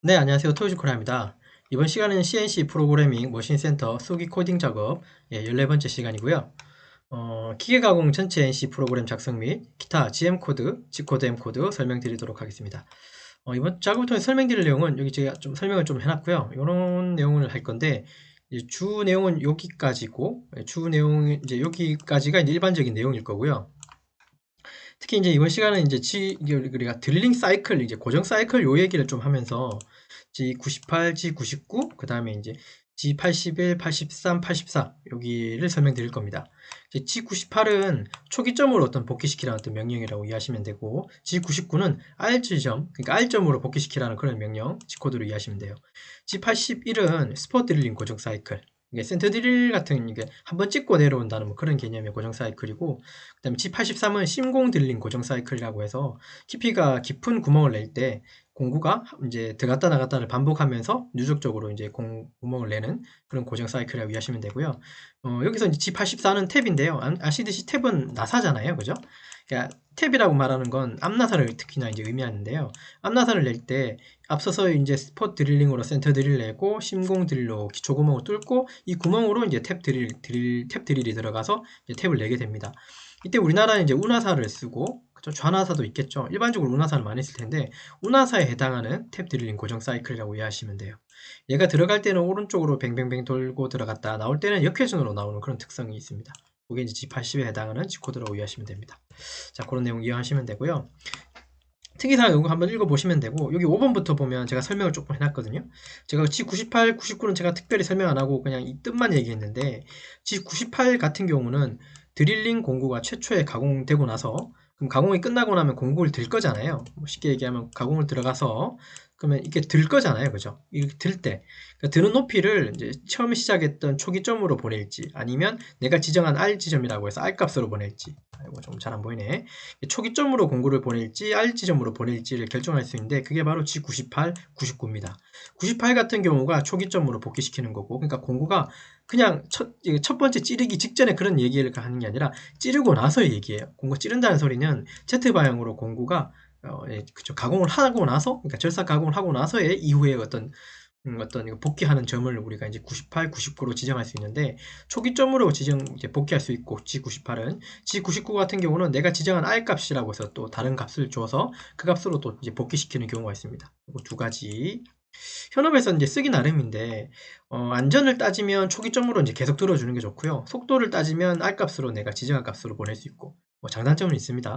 네, 안녕하세요. 토요즈코리아입니다. 이번 시간은 CNC 프로그래밍 머신 센터 쏘기 코딩 작업 14번째 시간이고요. 기계 가공 전체 NC 프로그램 작성 및 기타 GM 코드, G코드, M코드 설명드리도록 하겠습니다. 이번 작업을 통해 설명드릴 내용은 여기 제가 좀 설명을 좀 해놨고요. 이런 내용을 할 건데 이제 주 내용은 여기까지고 주 내용 이제 여기까지가 이제 일반적인 내용일 거고요. 특히 이제 이번 시간은 이제 이게 우리가 드릴링 사이클, 이제 고정 사이클 요 얘기를 좀 하면서 G98, G99, 그 다음에 이제 G81, 83, 84 여기를 설명드릴 겁니다. G98은 초기점으로 어떤 복귀시키라는 어떤 명령이라고 이해하시면 되고, G99는 R 지점, 그러니까 R점으로 복귀시키라는 그런 명령, G코드로 이해하시면 돼요. G81은 스포 드릴링 고정 사이클, 이게 센터 드릴 같은 이게 한번 찍고 내려온다는 뭐 그런 개념의 고정 사이클이고, 그 다음에 G83은 심공 드릴링 고정 사이클이라고 해서 깊이가 깊은 구멍을 낼 때 공구가 이제 들어갔다 나갔다를 반복하면서 누적적으로 이제 구멍을 내는 그런 고정 사이클이라고 이해하시면 되고요. 여기서 이제 G84는 탭인데요. 아시듯이 탭은 나사잖아요. 그죠? 그러니까 탭이라고 말하는 건 앞나사를 특히나 이제 의미하는데요. 앞나사를 낼 때 앞서서 이제 스폿 드릴링으로 센터 드릴 내고 심공 드릴로 기초 구멍을 뚫고 이 구멍으로 이제 탭 드릴이 들어가서 이제 탭을 내게 됩니다. 이때 우리나라는 이제 운하사를 쓰고, 그쵸? 좌나사도 있겠죠. 일반적으로 운하사를 많이 쓸 텐데 운하사에 해당하는 탭 드릴링 고정 사이클이라고 이해하시면 돼요. 얘가 들어갈 때는 오른쪽으로 뱅뱅뱅 돌고 들어갔다 나올 때는 역회전으로 나오는 그런 특성이 있습니다. 그게 이제 G80에 해당하는 G코드라고 이해하시면 됩니다. 자, 그런 내용 이해하시면 되고요. 특이사항 이거 한번 읽어보시면 되고, 여기 5번부터 보면 제가 설명을 조금 해놨거든요. 제가 G98, 99는 제가 특별히 설명 안 하고 그냥 이 뜻만 얘기했는데, G98 같은 경우는 드릴링 공구가 최초에 가공되고 나서, 그럼 가공이 끝나고 나면 공구를 들 거잖아요. 뭐 쉽게 얘기하면 가공을 들어가서 그러면 이게 들 거잖아요. 그죠? 이렇게 들 때. 그러니까 드는 높이를 이제 처음에 시작했던 초기점으로 보낼지, 아니면 내가 지정한 R 지점이라고 해서 R 값으로 보낼지. 아이고, 좀 잘 안 보이네. 초기점으로 공구를 보낼지, R 지점으로 보낼지를 결정할 수 있는데, 그게 바로 G98, 99입니다. 98 같은 경우가 초기점으로 복귀시키는 거고, 그러니까 공구가 그냥 첫 번째 찌르기 직전에 그런 얘기를 하는 게 아니라 찌르고 나서 얘기해요. 공구 찌른다는 소리는 Z방향으로 공구가 그쵸, 가공을 하고 나서, 그러니까 절삭 가공을 하고 나서의 이후에 어떤 복귀하는 점을 우리가 이제 98, 99로 지정할 수 있는데, 초기점으로 이제 복귀할 수 있고, G98은 G99 같은 경우는 내가 지정한 R 값이라고 해서 또 다른 값을 줘서 그 값으로 또 이제 복귀시키는 경우가 있습니다. 두 가지. 현업에서 이제 쓰기 나름인데, 안전을 따지면 초기점으로 이제 계속 들어주는 게 좋고요. 속도를 따지면 R 값으로 내가 지정한 값으로 보낼 수 있고, 뭐 장단점은 있습니다.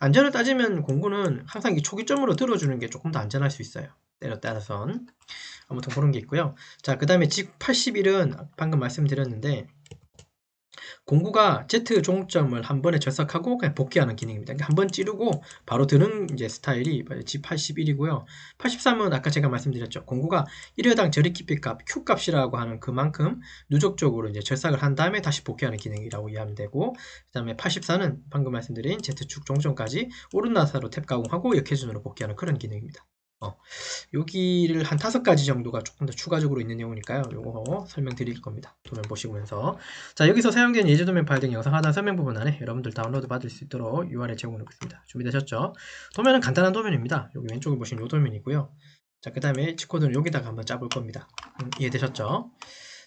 안전을 따지면 공구는 항상 이 초기점으로 들어주는 게 조금 더 안전할 수 있어요. 때려 따라선. 아무튼 그런 게 있고요. 자, 그 다음에 G81은 방금 말씀드렸는데, 공구가 Z 종점을 한 번에 절삭하고 그냥 복귀하는 기능입니다. 그러니까 한 번 찌르고 바로 드는 이제 스타일이 G81이고요. 83은 아까 제가 말씀드렸죠. 공구가 1회당 저리 깊이 값, Q 값이라고 하는 그만큼 누적적으로 이제 절삭을 한 다음에 다시 복귀하는 기능이라고 이해하면 되고, 그 다음에 84는 방금 말씀드린 Z축 종점까지 오른 나사로 탭 가공하고 역회전으로 복귀하는 그런 기능입니다. 여기를 한 5가지 정도가 조금 더 추가적으로 있는 내용이니까요. 요거 설명드릴 겁니다. 도면 보시면서. 자, 여기서 사용된 예제 도면 파일 등 영상 하단 설명 부분 안에 여러분들 다운로드 받을 수 있도록 URL 제공해 놓겠습니다. 준비되셨죠? 도면은 간단한 도면입니다. 여기 왼쪽에 보시면 요 도면이고요. 자, 그 다음에 G코드는 여기다가 한번 짜볼 겁니다. 이해되셨죠?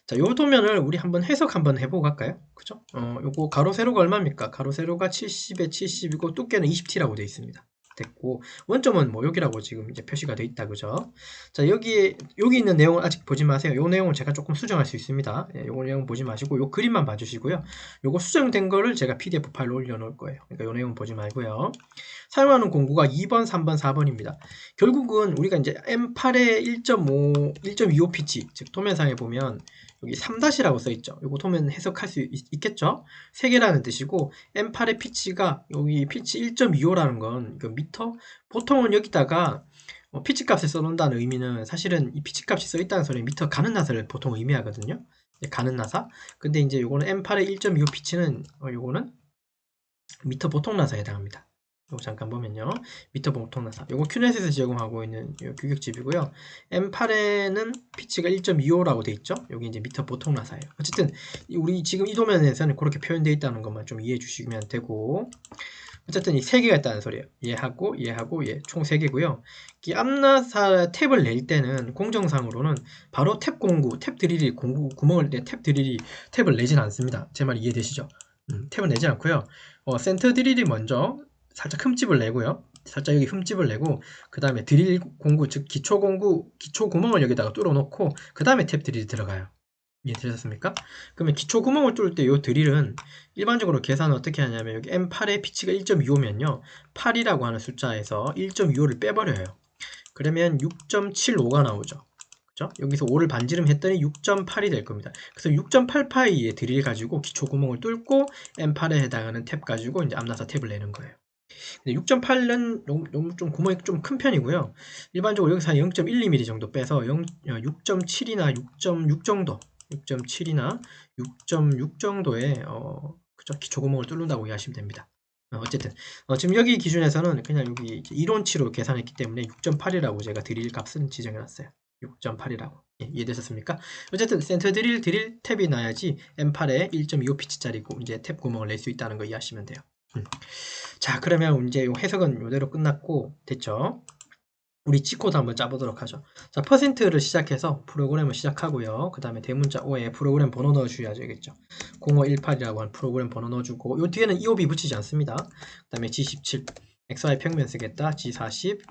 자, 요 도면을 우리 한번 해석 한번 해보고 갈까요? 그죠? 요거 가로 세로가 얼마입니까? 가로 세로가 70에 70이고 두께는 20T라고 되어 있습니다. 됐고, 원점은 뭐 여기라고 지금 이제 표시가 되어 있다. 그죠? 자, 여기 있는 내용을 아직 보지 마세요. 요 내용은 제가 조금 수정할 수 있습니다. 예, 요 내용 보지 마시고 요 그림만 봐주시고요. 요거 수정된 거를 제가 PDF 파일로 올려놓을 거예요. 그러니까 요 내용 보지 말고요. 사용하는 공구가 2번, 3번, 4번입니다. 결국은 우리가 이제 M8의 1.5, 1.25 피치, 즉 도면상에 보면 여기 3-라고 써있죠. 요거 도면 해석할 수 있겠죠? 3개라는 뜻이고, M8의 피치가 여기 피치 1.25라는 건 그 미터? 보통은 여기다가 피치 값을 써놓는다는 의미는 사실은 이 피치 값이 써있다는 소리는 미터 가는 나사를 보통 의미하거든요. 가는 나사. 근데 이제 요거는 M8의 1.25 피치는 요거는 미터 보통 나사에 해당합니다. 요거 잠깐 보면요. 미터 보통 나사. 요거 큐넷에서 제공하고 있는 규격집이고요. M8에는 피치가 1.25라고 돼 있죠. 여기 이제 미터 보통 나사예요. 어쨌든 우리 지금 이 도면에서는 그렇게 표현되어 있다는 것만 좀 이해해 주시면 되고, 어쨌든 이 세 개가 있다는 소리예요. 얘하고 얘하고 얘 총 3개고요. 이 암나사 탭을 낼 때는 공정상으로는 바로 탭 공구, 탭 드릴이 공구 구멍을 내 탭 드릴이 탭을 내진 않습니다. 제 말 이해되시죠? 탭을 내지 않고요. 센터 드릴이 먼저 살짝 흠집을 내고요. 살짝 여기 흠집을 내고 그 다음에 드릴 공구, 즉 기초 공구, 기초 구멍을 여기다가 뚫어 놓고 그 다음에 탭 드릴이 들어가요. 이해되셨습니까? 그러면 기초 구멍을 뚫을 때 이 드릴은 일반적으로 계산을 어떻게 하냐면 여기 M8의 피치가 1.25면요 8이라고 하는 숫자에서 1.25를 빼버려요. 그러면 6.75가 나오죠. 그죠? 여기서 5를 반지름 했더니 6.8이 될 겁니다. 그래서 6.8파이의 드릴 가지고 기초 구멍을 뚫고 M8에 해당하는 탭 가지고 이제 암나사 탭을 내는 거예요. 6.8은 너무 좀 구멍이 좀 큰 편이고요. 일반적으로 여기서 한 0.12mm 정도 빼서 6.7이나 6.6 정도 6.7이나 6.6 정도의 그죠? 기초 구멍을 뚫는다고 이해하시면 됩니다. 어쨌든 지금 여기 기준에서는 그냥 여기 이론치로 계산했기 때문에 6.8이라고 제가 드릴 값은 지정해놨어요. 6.8이라고 이해되셨습니까? 어쨌든 센터 드릴 탭이 나야지 M8에 1.25 피치짜리고 이제 탭 구멍을 낼 수 있다는 거 이해하시면 돼요. 자, 그러면 이제 해석은 이대로 끝났고 됐죠? 우리 G코드 한번 짜보도록 하죠. 자, 퍼센트를 시작해서 프로그램을 시작하고요. 그 다음에 대문자 5에 프로그램 번호 넣어주셔야겠죠. 0518이라고 하는 프로그램 번호 넣어주고 요 뒤에는 EOB 붙이지 않습니다. 그 다음에 G17 XY 평면 쓰겠다. G40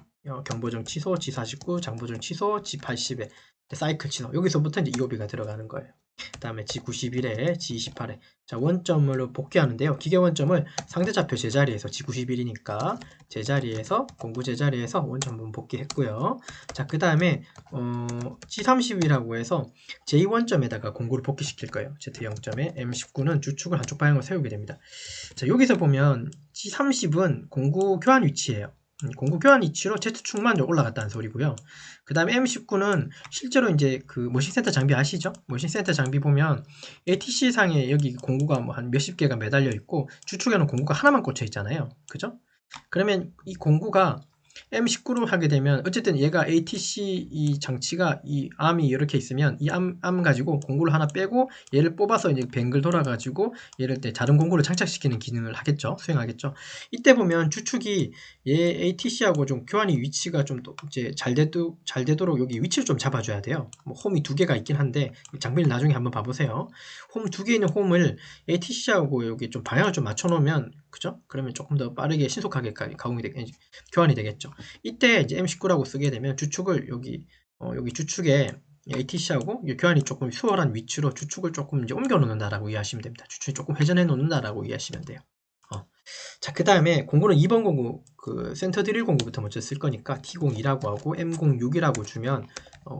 경보정 취소, G49 장보정 취소, G80에 사이클 취소. 여기서부터 이제 EOB가 들어가는 거예요. 그 다음에 G91에 G28에 자 원점으로 복귀하는데요. 기계 원점을 상대좌표 제자리에서 G91이니까 제자리에서 공구 제자리에서 원점분 복귀했고요. 자 그 다음에 G30이라고 해서 J 원점에다가 공구를 복귀시킬 거예요. Z0점에 M19는 주축을 한쪽 방향으로 세우게 됩니다. 자 여기서 보면 G30은 공구 교환 위치예요. 공구 교환 위치로 Z축만 올라갔다는 소리고요. 그 다음에 M19는 실제로 이제 그 머신센터 장비 아시죠? 머신센터 장비 보면 ATC 상에 여기 공구가 뭐 한 몇십 개가 매달려 있고 주축에는 공구가 하나만 꽂혀 있잖아요. 그죠? 그러면 이 공구가 M19로 하게 되면 어쨌든 얘가 ATC 이 장치가 이 암이 이렇게 있으면 이 암 가지고 공구를 하나 빼고 얘를 뽑아서 이제 뱅글 돌아가지고 얘를 때 다른 공구를 장착시키는 기능을 하겠죠. 수행하겠죠. 이때 보면 주축이 얘 ATC하고 좀 교환이 위치가 좀 또 이제 잘 되도록 여기 위치를 좀 잡아줘야 돼요. 뭐 홈이 2개가 있긴 한데 장비를 나중에 한번 봐보세요. 홈 2개 있는 홈을 ATC하고 여기 좀 방향을 좀 맞춰 놓으면 그죠? 그러면 조금 더 빠르게 신속하게 교환이 되겠죠. 이때 이제 M19라고 쓰게 되면 주축을 여기 주축에 ATC하고 교환이 조금 수월한 위치로 주축을 조금 이제 옮겨 놓는다라고 이해하시면 됩니다. 주축이 조금 회전해 놓는다라고 이해하시면 돼요. 자, 그 다음에 공구는 2번 공구, 그 센터 드릴 공구부터 먼저 쓸 거니까 T02라고 하고 M06이라고 주면,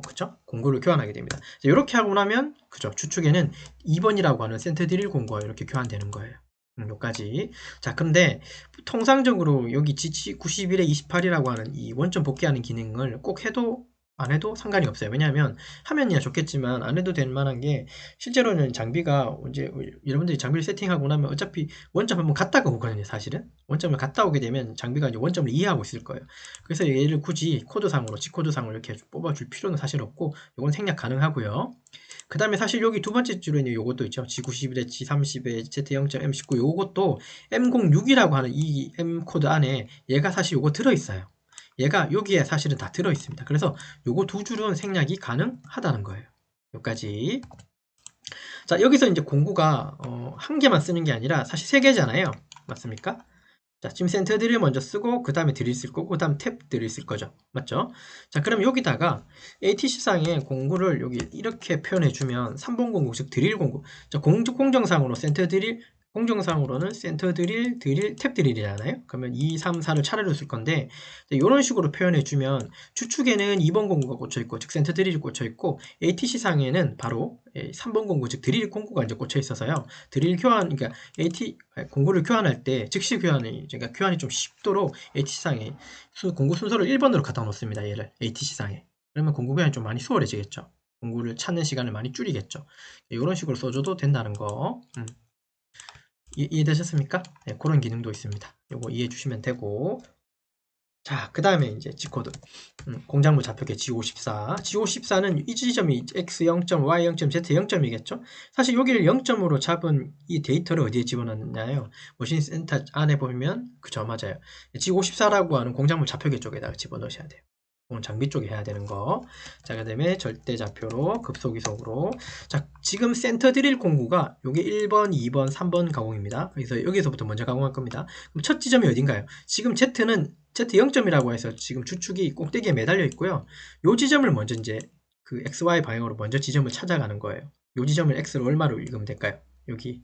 그쵸? 공구를 교환하게 됩니다. 이렇게 하고 나면, 그죠? 주축에는 2번이라고 하는 센터 드릴 공구가 이렇게 교환되는 거예요. 여기까지. 자, 근데 통상적으로 여기 G91에 28이라고 하는 이 원점 복귀하는 기능을 꼭 해도 안 해도 상관이 없어요. 왜냐하면 하면이야 좋겠지만 안 해도 될 만한 게 실제로는 장비가 이제 여러분들이 장비를 세팅하고 나면 어차피 원점 한번 갔다가 오거든요. 사실은 원점을 갔다 오게 되면 장비가 이제 원점을 이해하고 있을 거예요. 그래서 얘를 굳이 코드상으로 G코드상으로 이렇게 뽑아줄 필요는 사실 없고 이건 생략 가능하고요. 그 다음에 사실 여기 두 번째 줄에는 요것도 있죠. G91에 G30에 Z0.M19 요것도 M06이라고 하는 이 M 코드 안에 얘가 사실 요거 들어있어요. 얘가 여기에 사실은 다 들어있습니다. 그래서 요거 두 줄은 생략이 가능하다는 거예요. 여기까지. 자, 여기서 이제 공구가 한 개만 쓰는 게 아니라 사실 세 개잖아요. 맞습니까? 자, 지금 센터 드릴 먼저 쓰고 그 다음에 드릴 쓸 거고 그 다음 탭 드릴 쓸 거죠. 맞죠? 자, 그럼 여기다가 ATC상에 공구를 여기 이렇게 표현해 주면 3번 공구, 즉 드릴 공구. 자, 공정상으로 센터 드릴 공정상으로는 센터 드릴, 탭 드릴이잖아요. 그러면 2, 3, 4를 차례로 쓸 건데 이런 식으로 표현해 주면 주축에는 2번 공구가 꽂혀 있고 즉 센터 드릴이 꽂혀 있고 ATC 상에는 바로 3번 공구 즉 드릴 공구가 이제 꽂혀 있어서요. 드릴 교환 그러니까 공구를 교환할 때 즉시 교환이 그러니까 교환이 좀 쉽도록 ATC상에 공구 순서를 1번으로 갖다 놓습니다. 얘를 ATC상에. 그러면 공구 교환이 좀 많이 수월해지겠죠. 공구를 찾는 시간을 많이 줄이겠죠. 이런 식으로 써줘도 된다는 거. 이해되셨습니까? 네, 그런 기능도 있습니다. 이거 이해해 주시면 되고 자, 그 다음에 이제 G코드. 공작물 좌표계 G54. G54는 이 지점이 X 0점, Y 0점, Z 0점이겠죠? 사실 여기를 0점으로 잡은 이 데이터를 어디에 집어넣느냐요? 머신 센터 안에 보면, 그죠, 맞아요. G54라고 하는 공작물 좌표계 쪽에다가 집어넣으셔야 돼요. 장비 쪽에 해야 되는 거. 자, 그 다음에 절대 좌표로 급속이속으로. 자, 지금 센터 드릴 공구가 요게 1번, 2번, 3번 가공입니다. 그래서 여기서부터 먼저 가공할 겁니다. 그럼 첫 지점이 어딘가요? 지금 Z는 Z0점이라고 해서 지금 주축이 꼭대기에 매달려 있고요. 요 지점을 먼저 이제 그 XY 방향으로 먼저 지점을 찾아가는 거예요. 요 지점을 X를 얼마로 읽으면 될까요? 여기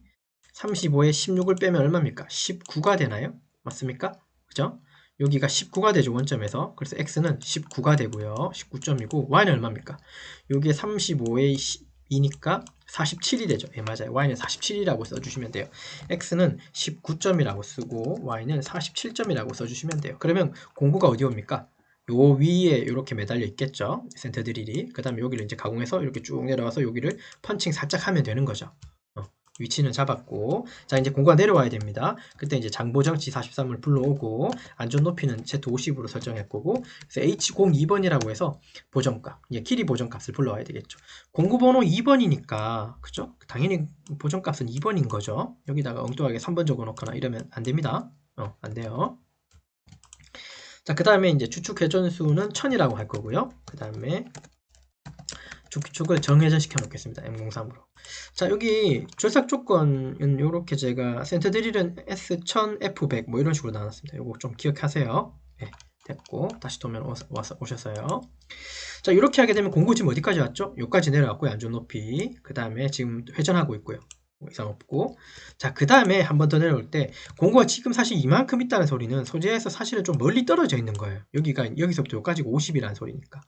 35에 16을 빼면 얼마입니까? 19가 되나요? 맞습니까? 그죠? 여기가 19가 되죠, 원점에서. 그래서 X는 19가 되고요. 19점이고, Y는 얼마입니까? 여기에 35에 2니까 47이 되죠. 예, 맞아요. Y는 47이라고 써주시면 돼요. X는 19점이라고 쓰고, Y는 47점이라고 써주시면 돼요. 그러면 공구가 어디 옵니까? 요 위에 이렇게 매달려 있겠죠. 센터 드릴이. 그 다음에 여기를 이제 가공해서 이렇게 쭉 내려와서 여기를 펀칭 살짝 하면 되는 거죠. 위치는 잡았고, 자, 이제 공구가 내려와야 됩니다. 그때 이제 장보정 G43을 불러오고, 안전 높이는 Z50으로 설정할 거고, 그래서 H02번이라고 해서 보정값, 이제 길이 보정값을 불러와야 되겠죠. 공구 번호 2번이니까, 그죠? 당연히 보정값은 2번인 거죠. 여기다가 엉뚱하게 3번 적어 놓거나 이러면 안 됩니다. 안 돼요. 자, 그 다음에 이제 추축 회전수는 1000이라고 할 거고요. 그 다음에 축을 정회전 시켜 놓겠습니다. M03으로. 자, 여기 절삭 조건은 요렇게 제가 센터 드릴은 S1000, F100 뭐 이런 식으로 나눴습니다. 요거 좀 기억하세요. 네, 됐고 다시 도면 오셨어요. 자, 이렇게 하게 되면 공구 지금 어디까지 왔죠? 여기까지 내려왔고요. 안전 높이. 그 다음에 지금 회전하고 있고요. 뭐 이상 없고. 자, 그 다음에 한 번 더 내려올 때 공구가 지금 사실 이만큼 있다는 소리는 소재에서 사실은 좀 멀리 떨어져 있는 거예요. 여기서부터 여기까지 50이라는 소리니까.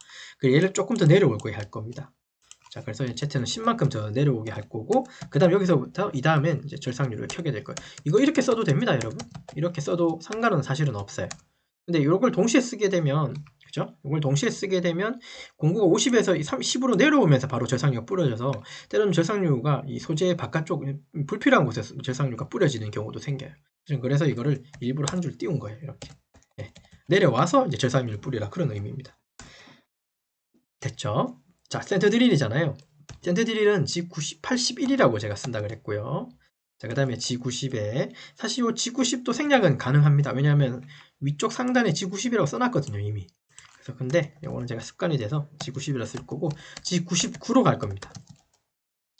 얘를 조금 더 내려오게 할 겁니다. 자, 그래서 Z는 10만큼 더 내려오게 할 거고, 그 다음 여기서부터 이 다음엔 이제 절삭률을 켜게 될 거예요. 이거 이렇게 써도 됩니다, 여러분. 이렇게 써도 상관은 사실은 없어요. 근데 이걸 동시에 쓰게 되면, 그죠? 이걸 동시에 쓰게 되면 공구가 50에서 30으로 내려오면서 바로 절삭류가 뿌려져서 때로는 절삭류가 이 소재 바깥쪽 불필요한 곳에서 절삭류가 뿌려지는 경우도 생겨요. 그래서 이거를 일부러 한 줄 띄운 거예요, 이렇게. 네. 내려와서 이제 절삭류를 뿌리라 그런 의미입니다. 됐죠? 자, 센터 드릴이잖아요. 센터 드릴은 G81이라고 제가 쓴다 그랬고요. 자, 그 다음에 G90에 사실 이 G90도 생략은 가능합니다. 왜냐하면 위쪽 상단에 G90이라고 써놨거든요, 이미. 그래서 근데 이거는 제가 습관이 돼서 G90이라 쓸 거고 G99로 갈 겁니다.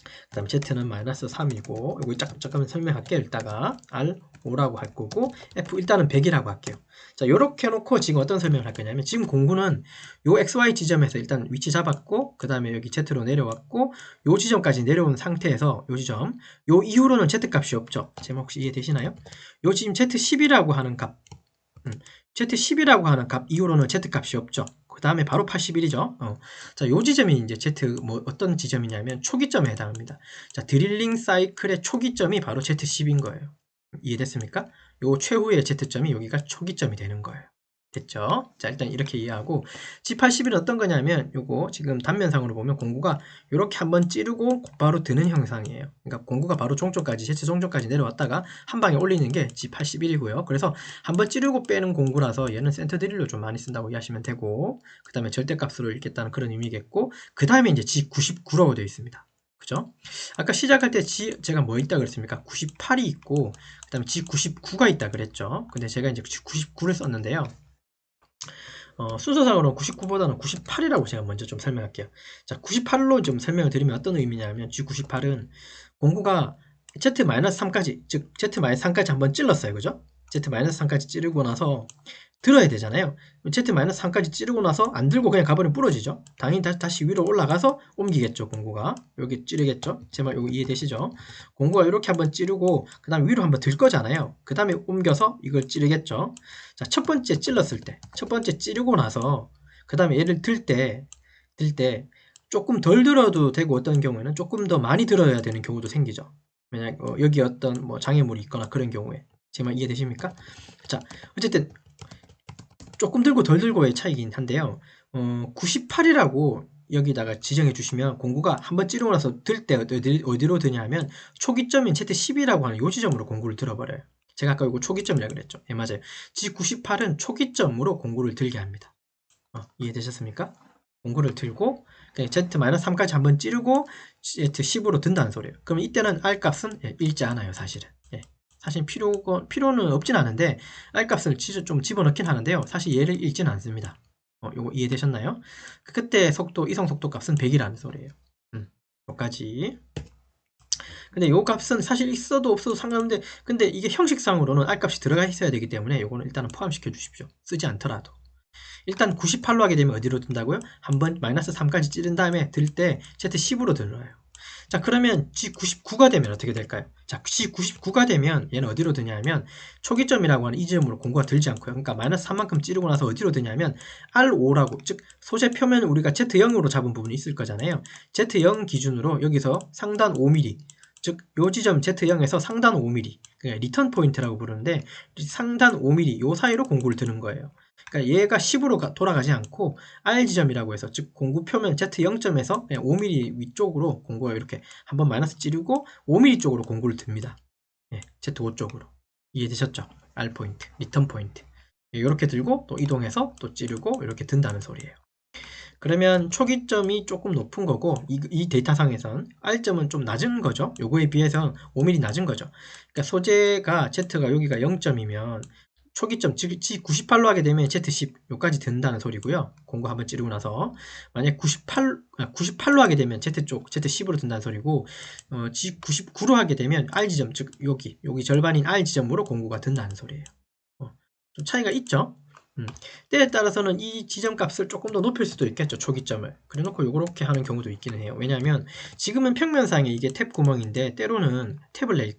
그 다음 Z는 마이너스 3이고 이거 잠깐만 설명할게요. 이따가 R5라고 할 거고 F 일단은 100이라고 할게요. 자, 요렇게 해놓고 지금 어떤 설명을 할 거냐면 지금 공구는 요 XY 지점에서 일단 위치 잡았고 그 다음에 여기 Z로 내려왔고 요 지점까지 내려온 상태에서 요 지점 요 이후로는 Z값이 없죠. 제목 혹시 이해되시나요? 요 지금 Z10이라고 하는 값 Z10이라고 하는 값 이후로는 Z값이 없죠. 그 다음에 바로 81이죠. 자, 요 지점이 이제 Z, 어떤 지점이냐면 초기점에 해당합니다. 자, 드릴링 사이클의 초기점이 바로 Z10인 거예요. 이해됐습니까? 요 최후의 Z점이 여기가 초기점이 되는 거예요. 됐죠? 자, 일단 이렇게 이해하고 G81은 어떤 거냐면 요거 지금 단면상으로 보면 공구가 이렇게 한번 찌르고 곧바로 드는 형상이에요. 그러니까 공구가 바로 종점까지 Z 종점까지 내려왔다가 한 방에 올리는 게 G81이고요. 그래서 한번 찌르고 빼는 공구라서 얘는 센터 드릴로 좀 많이 쓴다고 이해하시면 되고 그 다음에 절대값으로 읽겠다는 그런 의미겠고 그 다음에 이제 G99라고 되어 있습니다. 그죠? 아까 시작할 때 제가 뭐 있다 그랬습니까? 98이 있고 그 다음에 G99가 있다 그랬죠. 근데 제가 이제 G99를 썼는데요. 순서상으로 99보다는 98이라고 제가 먼저 좀 설명할게요. 자, 98로 좀 설명을 드리면 어떤 의미냐면 G98은 공구가 Z-3까지, 즉 Z-3까지 한번 찔렀어요. 그죠? Z-3까지 찌르고 나서 들어야 되잖아요. Z-3까지 찌르고 나서 안 들고 그냥 가버리면 부러지죠. 당연히 다시 위로 올라가서 옮기겠죠. 공구가 여기 찌르겠죠. 제 말 이거 이해되시죠? 공구가 이렇게 한번 찌르고 그 다음에 위로 한번 들 거잖아요. 그 다음에 옮겨서 이걸 찌르겠죠. 자, 첫 번째 찔렀을 때 첫 번째 찌르고 나서 그 다음에 얘를 들 때 조금 덜 들어도 되고 어떤 경우에는 조금 더 많이 들어야 되는 경우도 생기죠. 왜냐 여기 어떤 뭐 장애물이 있거나 그런 경우에 제 말 이해되십니까? 자, 어쨌든 조금 들고 덜 들고의 차이긴 한데요. 98이라고 여기다가 지정해 주시면 공구가 한번 찌르고 나서 들 때 어디로 드냐면 초기점인 Z10이라고 하는 요 지점으로 공구를 들어버려요. 제가 아까 이거 초기점이라고 그랬죠. 예, 맞아요. G98은 초기점으로 공구를 들게 합니다. 이해되셨습니까? 공구를 들고 그냥 Z-3까지 한번 찌르고 Z10으로 든다는 소리예요. 그럼 이때는 R 값은 읽지 않아요, 사실은. 사실 필요는 없진 않은데 R 값을 좀 집어넣긴 하는데요. 사실 얘를 읽지는 않습니다. 요거 이해되셨나요? 그때 속도, 이성 속도 값은 100이라는 소리예요. 여기까지. 근데 요 값은 사실 있어도 없어도 상관없는데, 근데 이게 형식상으로는 R 값이 들어가 있어야 되기 때문에 요거는 일단은 포함시켜 주십시오. 쓰지 않더라도. 일단 98로 하게 되면 어디로 든다고요? 한번 마이너스 3까지 찌른 다음에 들 때 Z10으로 들어요. 자, 그러면 G99가 되면 어떻게 될까요? 자, G99가 되면 얘는 어디로 드냐면 초기점이라고 하는 이 지점으로 공구가 들지 않고요. 그러니까 마이너스 3만큼 찌르고 나서 어디로 드냐면 R5라고, 즉 소재 표면을 우리가 Z0으로 잡은 부분이 있을 거잖아요. Z0 기준으로 여기서 상단 5mm, 즉 요 지점 Z0에서 상단 5mm, 그러니까 리턴 포인트라고 부르는데 상단 5mm 요 사이로 공구를 드는 거예요. 그러니까 얘가 10으로 돌아가지 않고 R 지점이라고 해서, 즉 공구 표면 Z0점에서 5mm 위쪽으로 공구가 이렇게 한번 마이너스 찌르고 5mm 쪽으로 공구를 듭니다. Z5 쪽으로. 이해되셨죠? R 포인트, 리턴 포인트. 이렇게 들고 또 이동해서 또 찌르고 이렇게 든다는 소리예요. 그러면 초기점이 조금 높은 거고 이 데이터상에선 R점은 좀 낮은 거죠. 요거에 비해서 5mm 낮은 거죠. 그러니까 소재가 Z가 여기가 0점이면 초기점, 즉 G98로 하게 되면 Z10 요까지 든다는 소리고요. 공구 한번 찌르고 나서 만약 98로 하게 되면 Z쪽 Z10으로 든다는 소리고, G99로 하게 되면 R 지점, 즉 여기 절반인 R 지점으로 공구가 든다는 소리예요. 좀 차이가 있죠. 때에 따라서는 이 지점 값을 조금 더 높일 수도 있겠죠, 초기점을. 그래 놓고 요렇게 하는 경우도 있기는 해요. 왜냐하면 지금은 평면상에 이게 탭 구멍인데, 때로는 탭을 낼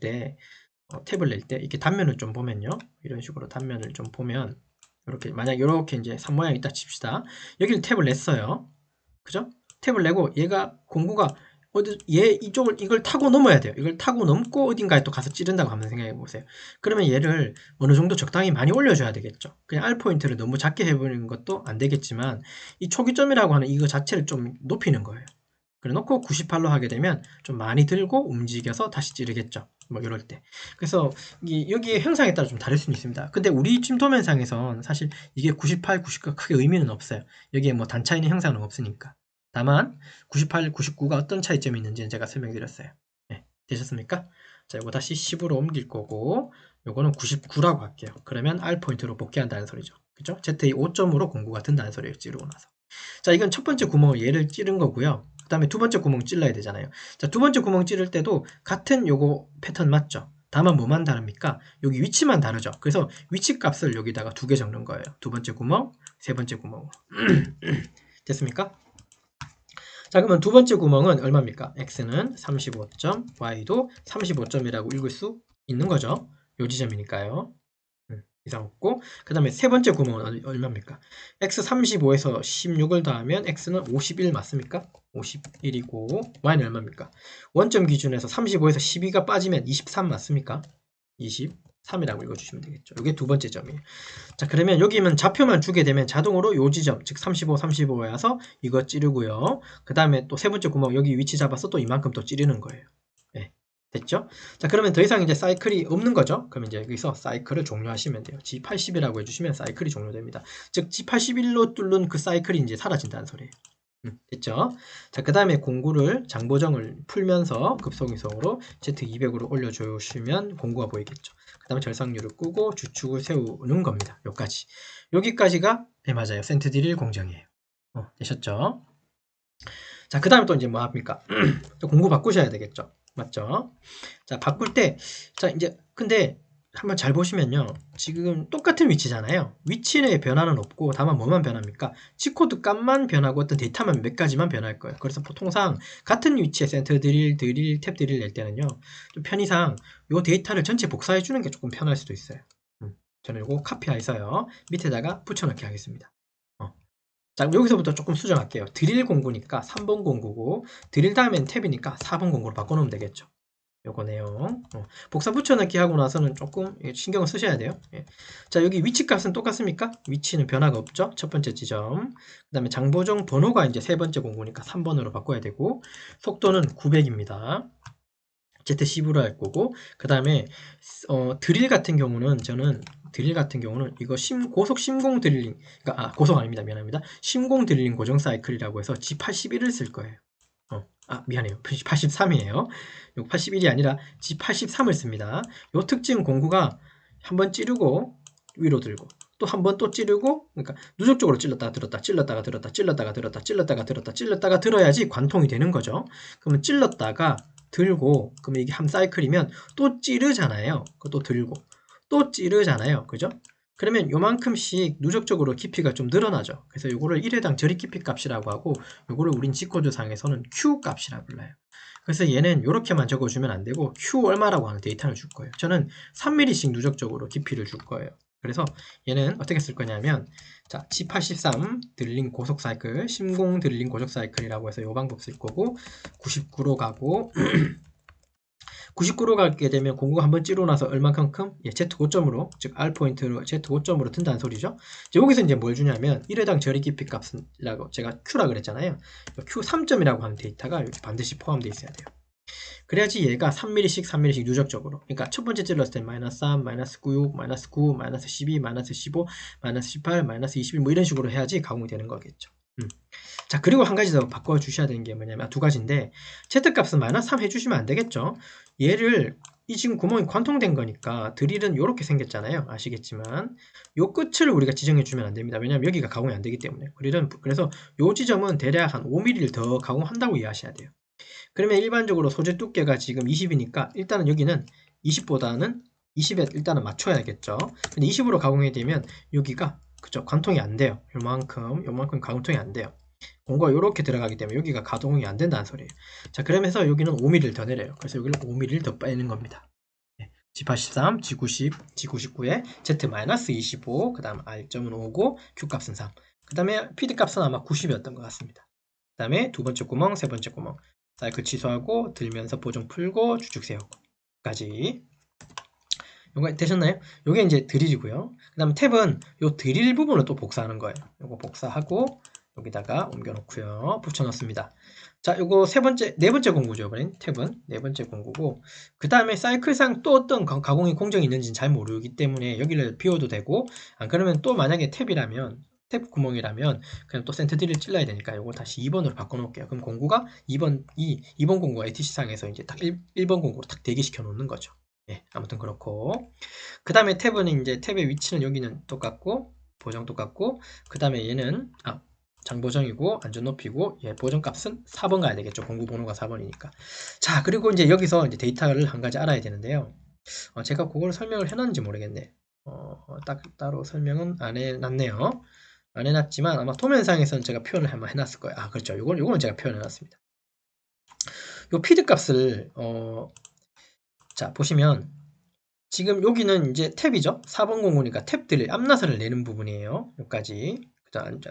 때 이렇게 단면을 좀 보면요, 이런 식으로 단면을 좀 보면 이렇게, 만약 이렇게 이제 산 모양이 있다 칩시다. 여기를 탭을 냈어요. 그죠? 탭을 내고 얘가 공구가 이걸 타고 넘어야 돼요. 이걸 타고 넘고 어딘가에 또 가서 찌른다고 한번 생각해 보세요. 그러면 얘를 어느 정도 적당히 많이 올려줘야 되겠죠. 그냥 R 포인트를 너무 작게 해버리는 것도 안 되겠지만, 이 초기점이라고 하는 이거 자체를 좀 높이는 거예요. 그래 놓고 98로 하게 되면 좀 많이 들고 움직여서 다시 찌르겠죠. 뭐 이럴 때. 그래서 여기에 형상에 따라 좀 다를 수는 있습니다. 근데 우리 찜도면상에선 사실 이게 98, 99가 크게 의미는 없어요. 여기에 뭐 단차 있는 형상은 없으니까. 다만 98, 99가 어떤 차이점이 있는지는 제가 설명드렸어요. 되셨습니까? 자, 이거 다시 10으로 옮길 거고, 요거는 99라고 할게요. 그러면 R 포인트로 복귀한다는 소리죠. 그죠? ZA 5점으로 공구가 든다는 소리예요, 찌르고 나서. 자, 이건 첫 번째 구멍을 얘를 찌른 거고요. 그 다음에 두 번째 구멍 찔러야 되잖아요. 자, 두 번째 구멍 찌를 때도 같은 요거 패턴 맞죠? 다만 뭐만 다릅니까? 여기 위치만 다르죠. 그래서 위치 값을 여기다가 2개 적는 거예요. 두 번째 구멍, 세 번째 구멍. 됐습니까? 자, 그러면 두 번째 구멍은 얼마입니까? x는 35점, y도 35점이라고 읽을 수 있는 거죠. 요 지점이니까요. 이상 없고, 그 다음에 세 번째 구멍은 얼마입니까? x 35에서 16을 더하면 x는 51 맞습니까? 51이고 y는 얼마입니까? 원점 기준에서 35에서 12가 빠지면 23 맞습니까? 23이라고 읽어주시면 되겠죠. 이게 두 번째 점이에요. 자, 그러면 여기면 좌표만 주게 되면 자동으로 요 지점, 즉 35, 35에 와서 이거 찌르고요. 그 다음에 또 세 번째 구멍 여기 위치 잡아서 또 이만큼 또 찌르는 거예요. 됐죠? 자, 그러면 더 이상 이제 사이클이 없는 거죠. 그러면 이제 여기서 사이클을 종료하시면 돼요. G80이라고 해주시면 사이클이 종료됩니다. 즉 G81로 뚫는 그 사이클이 이제 사라진다는 소리예요. 됐죠? 자, 그 다음에 공구를 장보정을 풀면서 급속이속으로 Z200으로 올려주시면 공구가 보이겠죠. 그 다음에 절삭률을 끄고 주축을 세우는 겁니다. 여기까지가 맞아요. 센트 드릴 공정이에요. 되셨죠? 자, 그 다음에 또 이제 뭐 합니까? 공구 바꾸셔야 되겠죠. 맞죠? 자, 바꿀 때, 자, 이제, 근데 한번 잘 보시면요. 지금 똑같은 위치잖아요. 위치의 변화는 없고, 다만 뭐만 변합니까? G코드 값만 변하고 어떤 데이터만 몇 가지만 변할 거예요. 그래서 보통상 같은 위치에 센터 드릴, 탭 드릴 낼 때는요. 좀 편의상 요 데이터를 전체 복사해 주는 게 조금 편할 수도 있어요. 저는 이거 카피해서요. 밑에다가 붙여넣기 하겠습니다. 자, 여기서부터 조금 수정할게요. 드릴 공구니까 3번 공구고, 드릴 다음엔 탭이니까 4번 공구로 바꿔놓으면 되겠죠. 요거 내용. 복사 붙여넣기 하고 나서는 조금 신경을 쓰셔야 돼요. 자, 여기 위치 값은 똑같습니까? 위치는 변화가 없죠. 첫 번째 지점. 그 다음에 장보정 번호가 이제 세 번째 공구니까 3번으로 바꿔야 되고, 속도는 900입니다. Z10으로 할 거고, 그 다음에 드릴 같은 경우는 이거 고속 심공 드릴링, 그러니까 고속 아닙니다. 미안합니다. 심공 드릴링 고정 사이클이라고 해서 G81을 쓸 거예요. 미안해요. G83이에요. 요 81이 아니라 G83을 씁니다. 요 특징 공구가 한번 찌르고 위로 들고 또 한 번 또 찌르고, 그러니까 누적적으로 찔렀다가 들었다, 찔렀다가 들었다, 찔렀다가 들었다, 찔렀다가 들었다, 찔렀다가 들어야지 관통이 되는 거죠. 그러면 찔렀다가 들고, 그러면 이게 한 사이클이면 또 찌르잖아요. 또 들고 또 찌르잖아요. 그죠? 그러면 요만큼씩 누적적으로 깊이가 좀 늘어나죠. 그래서 요거를 1회당 저리 깊이 값이라고 하고, 요거를 우린 G코드 상에서는 Q 값이라 불러요. 그래서 얘는 요렇게만 적어주면 안 되고 Q 얼마라고 하는 데이터를 줄 거예요. 저는 3mm씩 누적적으로 깊이를 줄 거예요. 그래서 얘는 어떻게 쓸 거냐면, 자, G83 드릴링 고속 사이클, 심공 드릴링 고속 사이클이라고 해서 요 방법 쓸 거고, 99로 가고 99로 가게 되면 공구가 한번 찌르고 나서 얼마만큼? Z5점으로, 즉 R 포인트로 Z5점으로 든다는 소리죠. 여기서 이제 뭘 주냐면 1회당 저리 깊이 값이라고 제가 Q라 그랬잖아요. Q 3점이라고 하는 데이터가 여기 반드시 포함되어 있어야 돼요. 그래야지 얘가 3mm씩 3mm씩 누적적으로, 그러니까 첫 번째 찔렀을 때 마이너스 3, 마이너스 9, 마이너스 9, 마이너스 12, 마이너스 15, 마이너스 18, 마이너스 21 뭐 이런 식으로 해야지 가공이 되는 거겠죠. 자, 그리고 한 가지 더 바꿔주셔야 되는 게 뭐냐면, 두 가지인데, Z값은 마이너스 3 해주시면 안 되겠죠. 얘를, 이 지금 구멍이 관통된 거니까 드릴은 이렇게 생겼잖아요. 아시겠지만 요 끝을 우리가 지정해 주면 안 됩니다. 왜냐면 여기가 가공이 안 되기 때문에. 그래서 요 지점은 대략 한 5mm를 더 가공한다고 이해하셔야 돼요. 그러면 일반적으로 소재 두께가 지금 20이니까 일단은 여기는 20보다는 20에 일단은 맞춰야겠죠. 근데 20으로 가공이 되면 여기가, 그죠, 관통이 안 돼요. 요만큼 관통이 안 돼요. 공구가 이렇게 들어가기 때문에 여기가 가동이 안 된다는 소리예요. 자, 그러면서 여기는 5mm를 더 내려요. 그래서 여기를 5mm를 더 빼는 겁니다. G83, G90, G99에 Z-25, 그 다음 R점은 5고 Q값은 3. 그 다음에 PD값은 아마 90이었던 것 같습니다. 그 다음에 두 번째 구멍, 세 번째 구멍, 사이클 취소하고 들면서 보정 풀고 주축 세우고 까지. 요거 되셨나요? 요게 이제 드릴이고요. 그 다음에 탭은 요 드릴 부분을 또 복사하는 거예요. 요거 복사하고 여기다가 옮겨 놓고요. 붙여 넣습니다. 자, 요거 네 번째 공구죠. 이번엔 탭은 네 번째 공구고, 그 다음에 사이클상 또 어떤 가공이 공정이 있는지는 잘 모르기 때문에 여기를 비워도 되고, 안 그러면 또 만약에 탭이라면, 탭 구멍이라면 그냥 또 센터 드릴 찔러야 되니까 요거 다시 2번으로 바꿔 놓을게요. 그럼 공구가 2번 공구가 ATC상에서 이제 딱 1번 공구로 딱 대기시켜 놓는 거죠. 아무튼 그렇고, 그 다음에 탭은 이제 탭의 위치는 여기는 똑같고, 보정 똑같고, 그 다음에 얘는 장보정이고 안전 높이고, 보정값은 4번 가야 되겠죠. 공구 번호가 4번이니까. 자, 그리고 이제 여기서 이제 데이터를 한 가지 알아야 되는데요. 제가 그걸 설명을 해놨는지 모르겠네. 따로 설명은 안 해놨네요. 안 해놨지만 아마 도면상에서는 제가 표현을 한번 해놨을 거예요. 그렇죠. 요거는 제가 표현해놨습니다. 요 피드 값을 자, 보시면 지금 여기는 이제 탭이죠. 4번 공구니까 탭들을 앞나사를 내는 부분이에요. 여기까지. 그다음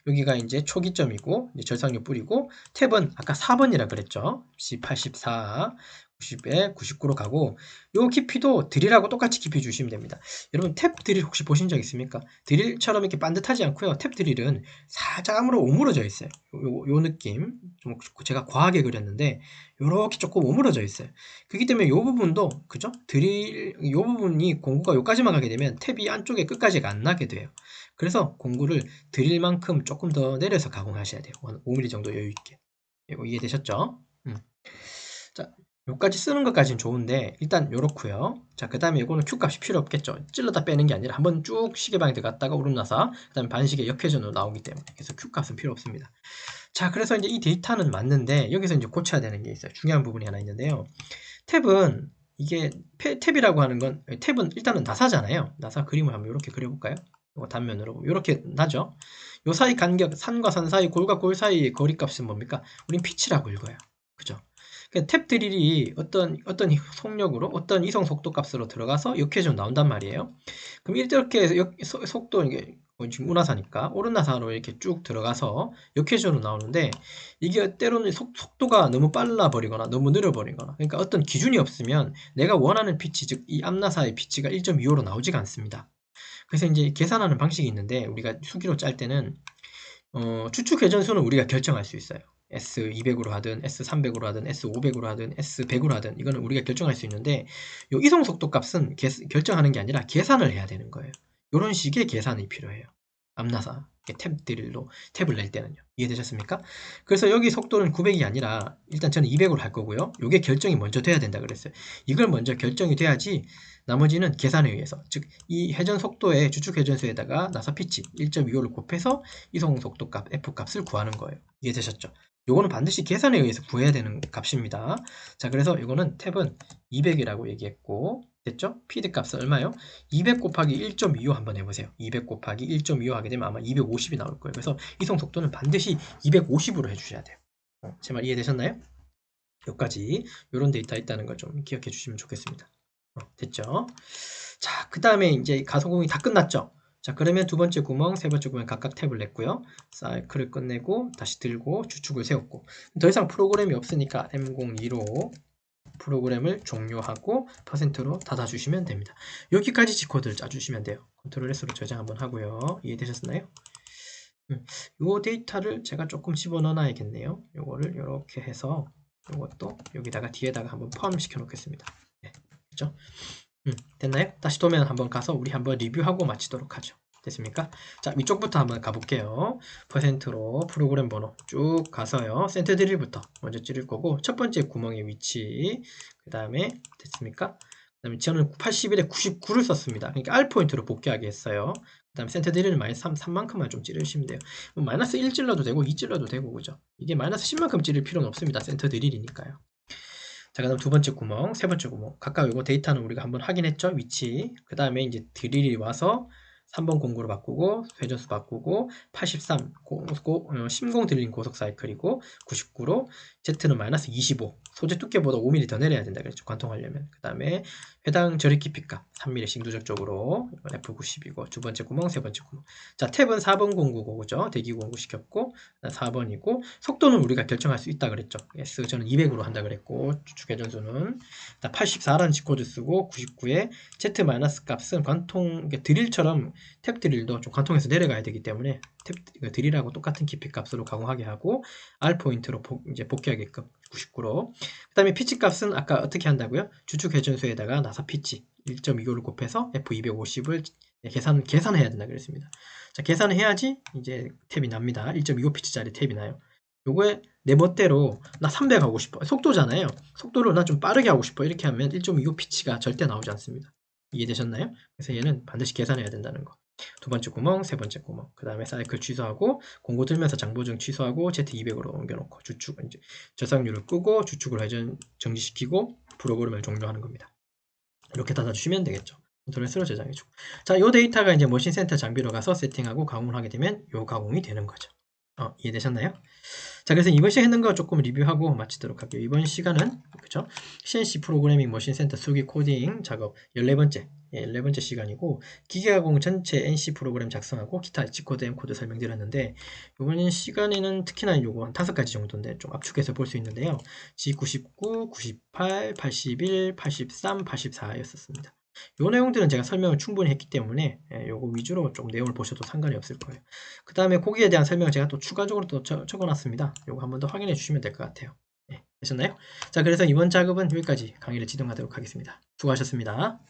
여기가 이제 초기점이고 이제 절상력 뿌리고, 탭은 아까 4번이라 그랬죠. C84, 90에 99로 가고, 요 깊이도 드릴하고 똑같이 깊이 주시면 됩니다. 여러분 탭 드릴 혹시 보신 적 있습니까? 드릴처럼 이렇게 반듯하지 않고요. 탭 드릴은 살짝 오므러져 있어요. 요 느낌. 좀 제가 과하게 그렸는데 요렇게 조금 오므러져 있어요. 그렇기 때문에 요 부분도, 그죠? 요 부분이 공구가 요까지만 가게 되면 탭이 안쪽에 끝까지가 안 나게 돼요. 그래서 공구를 드릴 만큼 조금 더 내려서 가공하셔야 돼요. 한 5mm 정도 여유 있게. 이거 이해되셨죠? 자, 요까지 쓰는 것까지는 좋은데 일단 요렇고요. 자, 그 다음에 이거는 Q값이 필요 없겠죠. 찔러다 빼는 게 아니라 한번 쭉 시계방에 들어갔다가 오른나사, 그 다음에 반시계 역회전으로 나오기 때문에, 그래서 Q값은 필요 없습니다. 자, 그래서 이제 이 데이터는 맞는데 여기서 이제 고쳐야 되는 게 있어요. 중요한 부분이 하나 있는데요. 탭은 이게 탭이라고 하는 건, 탭은 일단은 나사잖아요. 나사 그림을 한번 이렇게 그려볼까요? 이거 단면으로 이렇게 나죠. 요 사이 간격, 산과 산 사이, 골과 골 사이의 거리값은 뭡니까? 우린 피치라고 읽어요. 그죠? 탭 드릴이 어떤 속력으로, 어떤 이성 속도 값으로 들어가서 역회전 나온단 말이에요. 그럼 이렇게 속도, 이게 지금 우나사니까 오른나사로 이렇게 쭉 들어가서 역회전으로 나오는데, 이게 때로는 속도가 너무 빨라 버리거나 너무 느려 버리거나, 그러니까 어떤 기준이 없으면 내가 원하는 피치, 즉 이 앞나사의 피치가 1.25로 나오지가 않습니다. 그래서 이제 계산하는 방식이 있는데, 우리가 수기로 짤 때는 추측 회전수는 우리가 결정할 수 있어요. S200으로 하든 S300으로 하든 S500으로 하든 S100으로 하든 이거는 우리가 결정할 수 있는데 요 이송 속도 값은 결정하는 게 아니라 계산을 해야 되는 거예요. 이런 식의 계산이 필요해요. 암나사 탭 드릴로 탭을 낼 때는요. 이해되셨습니까? 그래서 여기 속도는 900이 아니라 일단 저는 200으로 할 거고요. 이게 결정이 먼저 돼야 된다 그랬어요. 이걸 먼저 결정이 돼야지 나머지는 계산에 의해서, 즉 이 회전 속도의 주축 회전수에다가 나사 피치 1.25를 곱해서 이송 속도 값 F 값을 구하는 거예요. 이해되셨죠? 요거는 반드시 계산에 의해서 구해야 되는 값입니다. 자, 그래서 이거는 탭은 200이라고 얘기했고, 됐죠? PD 값은 얼마요? 200 곱하기 1.25 한번 해보세요. 200 곱하기 1.25 하게 되면 아마 250이 나올 거예요. 그래서 이송 속도는 반드시 250으로 해주셔야 돼요. 제 말 이해되셨나요? 여기까지 이런 데이터 있다는 걸 좀 기억해 주시면 좋겠습니다. 됐죠? 자, 그 다음에 이제 가소공이 다 끝났죠? 자, 그러면 두 번째 구멍, 세 번째 구멍 각각 탭을 냈고요. 사이클을 끝내고 다시 들고 주축을 세웠고, 더 이상 프로그램이 없으니까 M02로 프로그램을 종료하고 %로 닫아주시면 됩니다. 여기까지 G코드를 짜주시면 돼요. 컨트롤 S로 저장 한번 하고요. 이해되셨나요? 이 데이터를 제가 조금 집어넣어 놔야겠네요. 요거를 이렇게 해서 이것도 여기다가 뒤에다가 한번 포함시켜 놓겠습니다. 네, 그죠? 됐나요? 다시 도면 한번 가서 우리 한번 리뷰하고 마치도록 하죠. 됐습니까? 자, 위쪽부터 한번 가볼게요. %로 프로그램 번호 쭉 가서요. 센터 드릴부터 먼저 찌를 거고, 첫 번째 구멍의 위치, 그 다음에 됐습니까? 그 다음에 저는 81에 99를 썼습니다. 그러니까 R 포인트로 복귀하게 했어요. 그 다음에 센터 드릴은 마이너스 3만큼만 좀 찌르시면 돼요. 뭐 마이너스 1 찔러도 되고 2 찔러도 되고, 그죠? 이게 마이너스 10만큼 찌를 필요는 없습니다. 센터 드릴이니까요. 자, 그 다음 두 번째 구멍, 세 번째 구멍. 각각 이거 데이터는 우리가 한번 확인했죠? 위치. 그 다음에 이제 드릴이 와서 3번 공구로 바꾸고, 회전수 바꾸고, 83, 심공 드릴링 고속 사이클이고, 99로, Z는 마이너스 25. 소재 두께보다 5mm 더 내려야 된다 그랬죠. 관통하려면. 그 다음에 해당 절입 깊이값 3mm씩 누적적으로, 이건 F90이고, 두 번째 구멍, 세 번째 구멍. 자, 탭은 4번 공구고, 그죠? 대기 공구 시켰고, 4번이고, 속도는 우리가 결정할 수 있다 그랬죠. S 저는 200으로 한다 그랬고, 주축 회전수는 84라는 G코드 쓰고, 99에 Z 마이너스 값은 관통, 드릴처럼 탭 드릴도 좀 관통해서 내려가야 되기 때문에 탭 드릴하고 똑같은 깊이 값으로 가공하게 하고, R 포인트로 이제 복귀하게끔 99로. 그 다음에 피치 값은 아까 어떻게 한다고요? 주축 회전수에다가 나사 피치 1.25를 곱해서 F250을 계산해야 된다 그랬습니다. 자, 계산을 해야지 이제 탭이 납니다. 1.25 피치짜리 탭이 나요. 요거에 내 멋대로 나 300 하고 싶어. 속도잖아요. 속도를 나 좀 빠르게 하고 싶어. 이렇게 하면 1.25 피치가 절대 나오지 않습니다. 이해되셨나요? 그래서 얘는 반드시 계산해야 된다는 거. 두 번째 구멍, 세 번째 구멍. 그 다음에 사이클 취소하고, 공고 들면서 장보증 취소하고, Z200으로 옮겨놓고, 주축, 이제 저상률을 끄고, 주축을 회전 정지시키고, 프로그램을 종료하는 겁니다. 이렇게 닫아주시면 되겠죠. 컨트롤 S로 저장해주고. 자, 이 데이터가 이제 머신 센터 장비로 가서 세팅하고 가공을 하게 되면 이 가공이 되는 거죠. 이해되셨나요? 자, 그래서 이번 시간 했는 거 조금 리뷰하고 마치도록 할게요. 이번 시간은, 그죠? CNC 프로그래밍 머신 센터 수기 코딩 작업 14번째, 14번째 시간이고, 기계가공 전체 NC 프로그램 작성하고 기타 G코드, M코드 설명드렸는데, 이번 시간에는 특히나 요거 한 5가지 정도인데 좀 압축해서 볼 수 있는데요. G99, 98, 81, 83, 84였었습니다. 요 내용들은 제가 설명을 충분히 했기 때문에 요거 위주로 좀 내용을 보셔도 상관이 없을 거예요. 그 다음에 고기에 대한 설명을 제가 또 추가적으로 또 적어놨습니다. 요거 한번 더 확인해 주시면 될 것 같아요. 네, 되셨나요? 자, 그래서 이번 작업은 여기까지 강의를 진행하도록 하겠습니다. 수고하셨습니다.